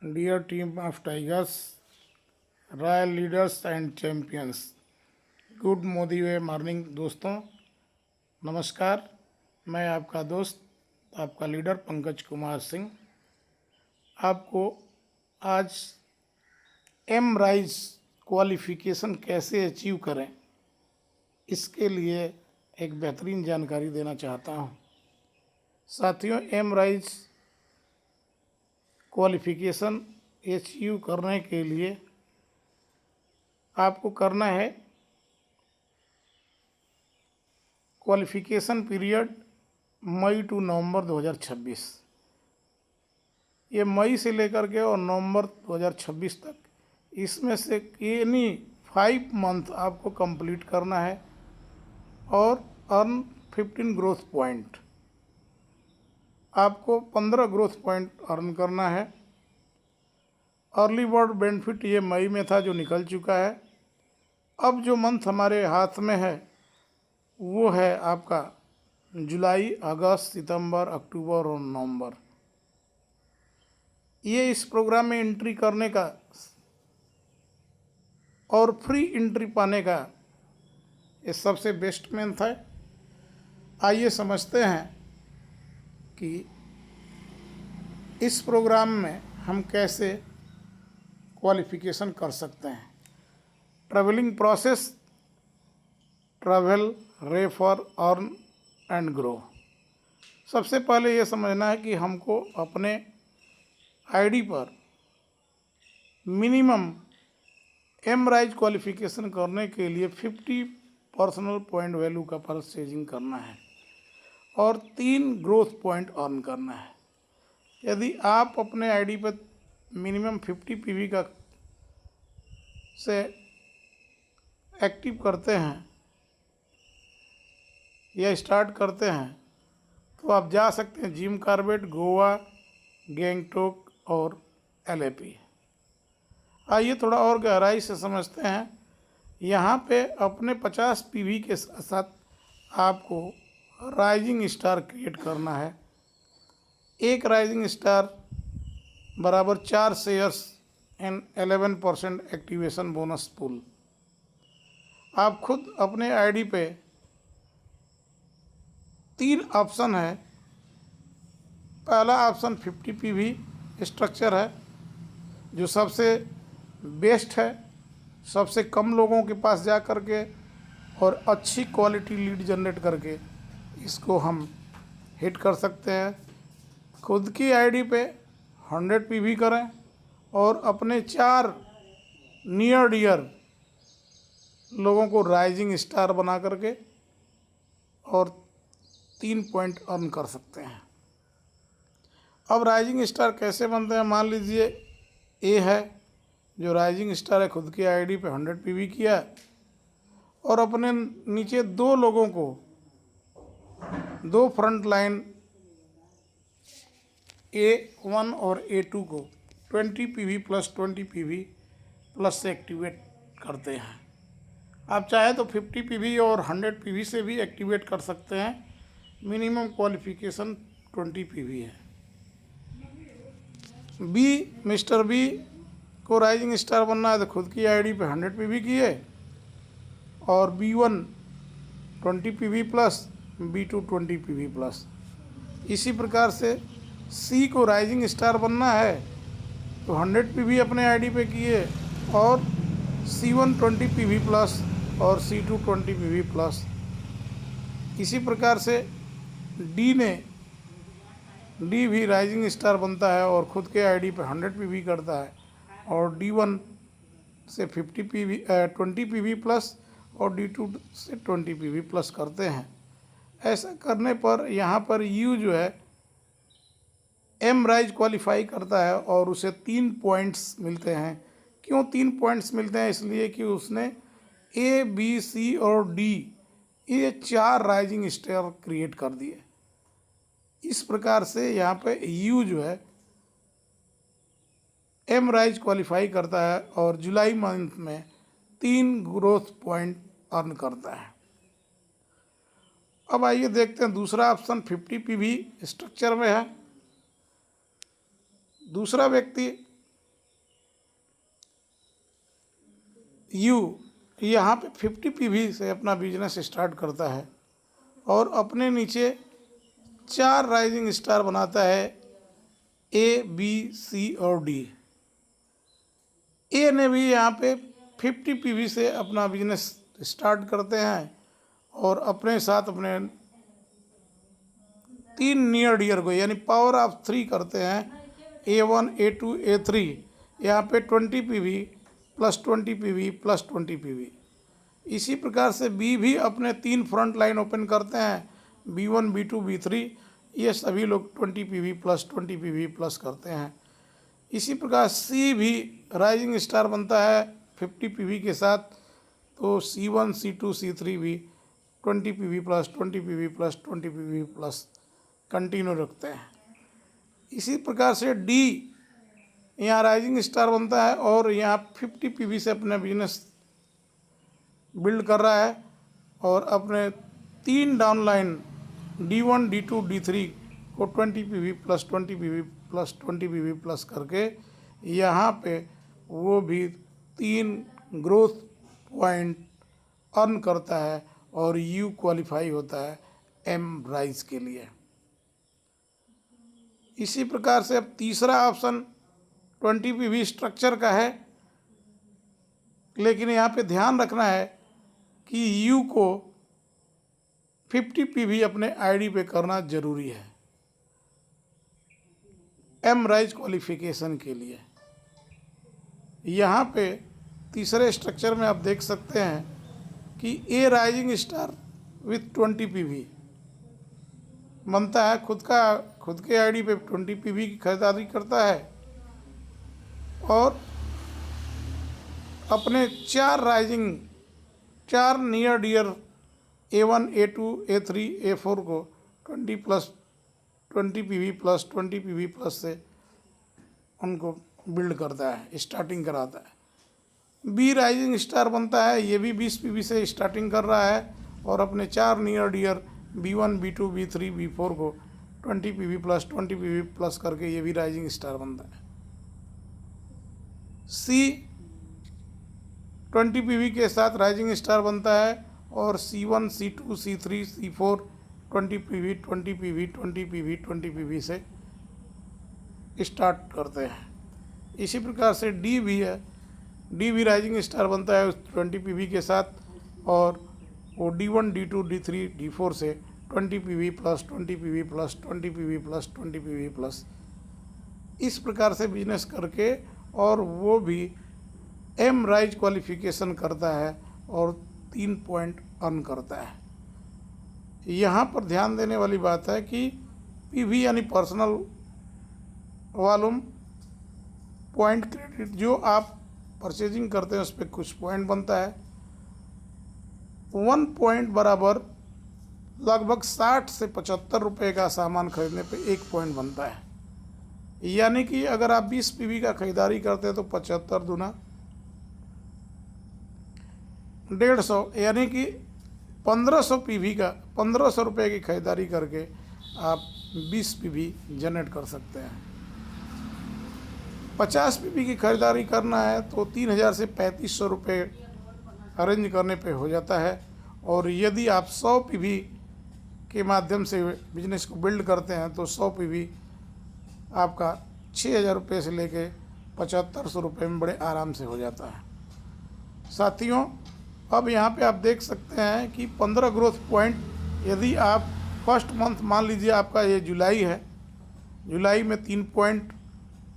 Dear team of Tigers, royal leaders and champions, good Modi morning दोस्तों। नमस्कार। मैं आपका दोस्त, आपका लीडर पंकज कुमार सिंह आपको आज एम राइज क्वालिफिकेशन कैसे अचीव करें इसके लिए एक बेहतरीन जानकारी देना चाहता हूं। साथियों, एम राइज क्वालिफिकेशन अचीव करने के लिए आपको करना है क्वालिफिकेशन पीरियड मई टू नवंबर 2026। ये मई से लेकर के और नवंबर 2026 तक, इसमें से एनी 5 मंथ आपको कंप्लीट करना है और अर्न 15 ग्रोथ पॉइंट। आपको 15 ग्रोथ पॉइंट अर्न करना है। अर्ली बर्ड बेनिफिट ये मई में था जो निकल चुका है। अब जो मंथ हमारे हाथ में है वो है आपका जुलाई, अगस्त, सितंबर, अक्टूबर और नवंबर। ये इस प्रोग्राम में एंट्री करने का और फ्री एंट्री पाने का ये सबसे बेस्ट मंथ है। आइए समझते हैं कि इस प्रोग्राम में हम कैसे क्वालिफिकेशन कर सकते हैं। Travelling process, travel, refer, earn and grow. सबसे पहले ये समझना है कि हमको अपने आईडी पर मिनिमम एम राइज क्वालिफिकेशन करने के लिए 50 पर्सनल पॉइंट वैल्यू का परचेजिंग करना है और 3 ग्रोथ पॉइंट अर्न करना है। यदि आप अपने आईडी पर मिनिमम 50 पीवी का से एक्टिव करते हैं या स्टार्ट करते हैं तो आप जा सकते हैं जिम कॉर्बेट, गोवा, गैंगटोक और एलएपी। आइए थोड़ा और गहराई से समझते हैं। यहाँ पे अपने 50 पीवी के साथ साथ आपको राइजिंग स्टार क्रिएट करना है। एक राइजिंग स्टार बराबर 4 shares and 11% activation bonus pool. आप खुद अपने आईडी पे 3 ऑप्शन है। पहला ऑप्शन 50 पीवी स्ट्रक्चर है जो सबसे बेस्ट है, सबसे कम लोगों के पास जा कर के और अच्छी क्वालिटी लीड जनरेट करके इसको हम हिट कर सकते हैं। खुद की आईडी पे 100 पीवी करें और अपने 4 नियर डियर लोगों को राइजिंग स्टार बना करके और 3 पॉइंट अर्न कर सकते हैं। अब राइजिंग स्टार कैसे बनते हैं? मान लीजिए ए है जो राइजिंग स्टार है, खुद की आईडी पे 100 पीवी किया और अपने नीचे 2 लोगों को 2 फ्रंट लाइन A1 और A2 को 20 पीवी प्लस 20 पीवी प्लस से एक्टिवेट करते हैं। आप चाहे तो 50 पीवी और 100 पीवी से भी एक्टिवेट कर सकते हैं। मिनिमम क्वालिफिकेशन 20 पीवी है। बी, मिस्टर बी को राइजिंग स्टार बनना है तो खुद की आईडी पे 100 पीवी किए और B1 20 PV plus, B2 20 PV plus. इसी प्रकार से सी को राइजिंग स्टार बनना है तो 100 पीवी अपने आईडी पे किए और C1 20 पीवी प्लस और C2 20 पीवी प्लस। इसी प्रकार से डी भी राइजिंग स्टार बनता है और खुद के आईडी पे 100 पीवी करता है और D1 से 50 पीवी 20 पीवी प्लस और D2 से 20 पीवी प्लस करते हैं। ऐसा करने पर यहाँ पर यू जो है एम राइज क्वालिफाई करता है और उसे 3 पॉइंट्स मिलते हैं। क्यों 3 पॉइंट्स मिलते हैं? इसलिए कि उसने ए, बी, सी और डी ये 4 राइजिंग स्टार क्रिएट कर दिए। इस प्रकार से यहाँ पे यू जो है एम राइज क्वालिफाई करता है और जुलाई मंथ में 3 ग्रोथ पॉइंट अर्न करता है। अब आइए देखते हैं दूसरा ऑप्शन 50 पीवी स्ट्रक्चर में है। दूसरा व्यक्ति यू यहाँ पे 50 पीवी से अपना बिजनेस स्टार्ट करता है और अपने नीचे 4 राइजिंग स्टार बनाता है, ए बी सी और डी। ए ने भी यहाँ पे 50 पीवी से अपना बिजनेस स्टार्ट करते हैं और अपने साथ अपने 3 नियर डियर को यानी पावर ऑफ 3 करते हैं, A1 A2 A3। यहाँ पे 20 PV plus 20 PV plus 20 PV. इसी प्रकार से बी भी अपने 3 फ्रंट लाइन ओपन करते हैं, B1 B2 B3। ये सभी लोग 20 पीवी प्लस 20 पीवी प्लस करते हैं। इसी प्रकार सी भी राइजिंग स्टार बनता है 50 पीवी के साथ, तो C1 C2 C3 भी 20 PV plus 20 PV plus 20 PV plus continue रखते हैं। इसी प्रकार से डी यहाँ राइजिंग स्टार बनता है और यहाँ 50 पीवी से अपना बिजनेस बिल्ड कर रहा है और अपने 3 डाउनलाइन D1 D2 D3 को 20 PV plus 20 PV plus 20 PV plus करके यहाँ पे वो भी 3 ग्रोथ पॉइंट अर्न करता है और यू क्वालिफाई होता है एम राइज के लिए। इसी प्रकार से अब तीसरा ऑप्शन 20 पीवी स्ट्रक्चर का है, लेकिन यहाँ पे ध्यान रखना है कि यू को 50 पीवी अपने आईडी पे करना जरूरी है एम राइज क्वालिफिकेशन के लिए। यहाँ पे तीसरे स्ट्रक्चर में आप देख सकते हैं कि ए राइजिंग स्टार विथ 20 पीवी बनता है, खुद के आईडी पे 20 पीवी की खरीदारी करता है और अपने 4 near dear A1 A2 A3 A4 को 20 plus 20 PV plus 20 PV plus से उनको बिल्ड करता है, स्टार्टिंग कराता है। बी राइजिंग स्टार बनता है, ये भी 20 पीवी से स्टार्टिंग कर रहा है और अपने 4 near dear B1 B2 B3 B4 को 20 पीवी प्लस 20 पीवी प्लस करके ये भी राइजिंग स्टार बनता है। सी 20 पीवी के साथ राइजिंग स्टार बनता है और C1 C2 C3 C4 20 PV 20 PV 20 PV 20 PV से स्टार्ट करते हैं। इसी प्रकार से डी भी है, डी भी राइजिंग स्टार बनता है 20 पीवी के साथ और वो D1 D2 D3 D4 से 20 PV plus 20 PV plus 20 PV plus 20 PV plus इस प्रकार से बिजनेस करके और वो भी एम राइज क्वालिफिकेशन करता है और 3 पॉइंट अर्न करता है। यहाँ पर ध्यान देने वाली बात है कि पीवी यानी पर्सनल वॉल्यूम पॉइंट क्रेडिट जो आप परचेजिंग करते हैं उस पर कुछ पॉइंट बनता है। 1 पॉइंट बराबर लगभग 60 से 75 रुपये का सामान खरीदने पे 1 पॉइंट बनता है। यानी कि अगर आप 20 पीवी का खरीदारी करते हैं तो 75 दूना 150, यानी कि 1500 पीवी का 1500 रुपये की खरीदारी करके आप 20 पीवी जनरेट कर सकते हैं। 50 पीवी की खरीदारी करना है तो 3000 से 3500 रुपये अरेंज करने पे हो जाता है और यदि आप 100 पीवी के माध्यम से बिजनेस को बिल्ड करते हैं तो 100 पीवी आपका 6000 रुपये से लेके 7500 रुपये में बड़े आराम से हो जाता है। साथियों, अब यहाँ पे आप देख सकते हैं कि 15 ग्रोथ पॉइंट यदि आप फर्स्ट मंथ मान लीजिए आपका ये जुलाई है, जुलाई में 3 पॉइंट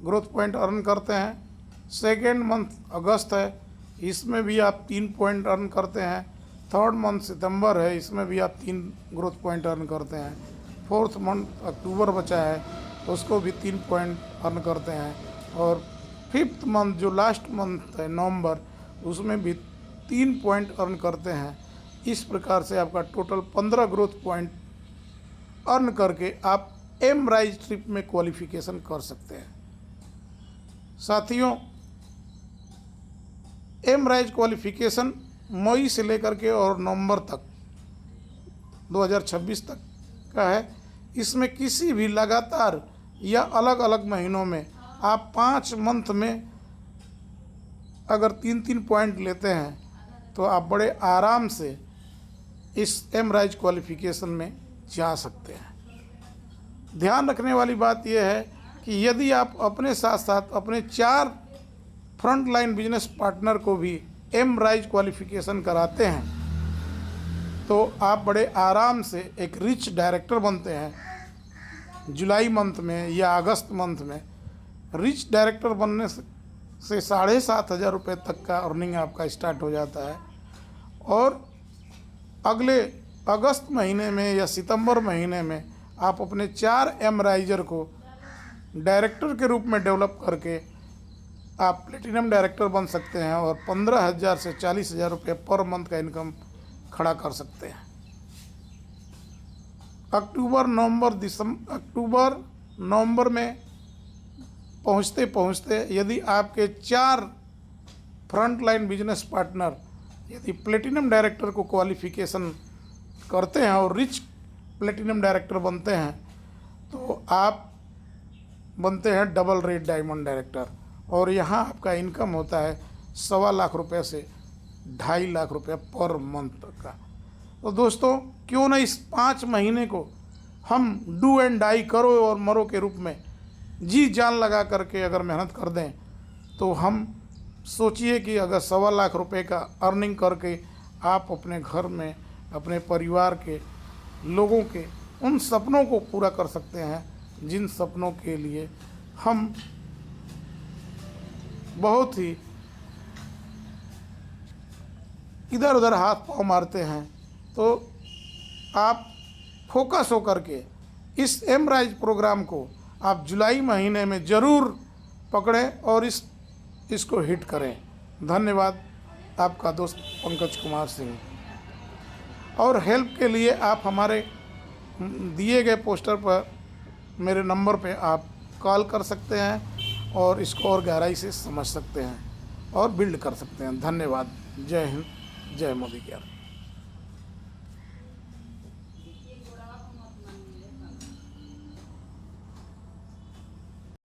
ग्रोथ पॉइंट अर्न करते हैं। सेकेंड मंथ अगस्त है, इसमें भी आप 3 पॉइंट अर्न करते हैं। थर्ड मंथ सितंबर है, इसमें भी आप 3 ग्रोथ पॉइंट अर्न करते हैं। फोर्थ मंथ अक्टूबर बचा है, उसको भी 3 पॉइंट अर्न करते हैं और फिफ्थ मंथ जो लास्ट मंथ है नवंबर, उसमें भी 3 पॉइंट अर्न करते हैं। इस प्रकार से आपका टोटल 15 ग्रोथ पॉइंट अर्न करके आप एम राइज ट्रिप में क्वालिफिकेशन कर सकते हैं। साथियों, एम राइज क्वालिफिकेशन मई से लेकर के और नवंबर तक 2026 तक का है। इसमें किसी भी लगातार या अलग अलग महीनों में आप 5 मंथ में अगर 3-3 पॉइंट लेते हैं तो आप बड़े आराम से इस एमराइज क्वालिफिकेशन में जा सकते हैं। ध्यान रखने वाली बात यह है कि यदि आप अपने साथ साथ अपने 4 फ्रंट लाइन बिजनेस पार्टनर को भी एमराइज क्वालिफिकेशन कराते हैं तो आप बड़े आराम से एक रिच डायरेक्टर बनते हैं। जुलाई मंथ में या अगस्त मंथ में रिच डायरेक्टर बनने से 7,500 रुपये तक का अर्निंग आपका स्टार्ट हो जाता है और अगले अगस्त महीने में या सितंबर महीने में आप अपने 4 एमराइजर को डायरेक्टर के रूप में डेवलप करके आप प्लेटिनम डायरेक्टर बन सकते हैं और 15,000 से 40,000 रुपये पर मंथ का इनकम खड़ा कर सकते हैं। अक्टूबर नवंबर में पहुंचते पहुंचते यदि आपके 4 फ्रंट लाइन बिजनेस पार्टनर यदि प्लेटिनम डायरेक्टर को क्वालिफिकेशन करते हैं और रिच प्लेटिनम डायरेक्टर बनते हैं तो आप बनते हैं डबल रेड डायमंड डायरेक्टर और यहाँ आपका इनकम होता है 1.25 लाख रुपये से 2.5 लाख रुपये पर मंथ तक का। तो दोस्तों क्यों ना इस 5 महीने को हम डू एंड डाई करो और मरो के रूप में जी जान लगा करके अगर मेहनत कर दें तो हम सोचिए कि अगर 1.25 लाख रुपये का अर्निंग करके आप अपने घर में अपने परिवार के लोगों के उन सपनों को पूरा कर सकते हैं जिन सपनों के लिए हम बहुत ही इधर उधर हाथ पाँव मारते हैं। तो आप फोकस होकर के इस एमराइज प्रोग्राम को आप जुलाई महीने में ज़रूर पकड़ें और इसको हिट करें। धन्यवाद, आपका दोस्त पंकज कुमार सिंह। और हेल्प के लिए आप हमारे दिए गए पोस्टर पर मेरे नंबर पे आप कॉल कर सकते हैं और इसको और गहराई से समझ सकते हैं और बिल्ड कर सकते हैं। धन्यवाद। जय हिंद, जय मोदी की।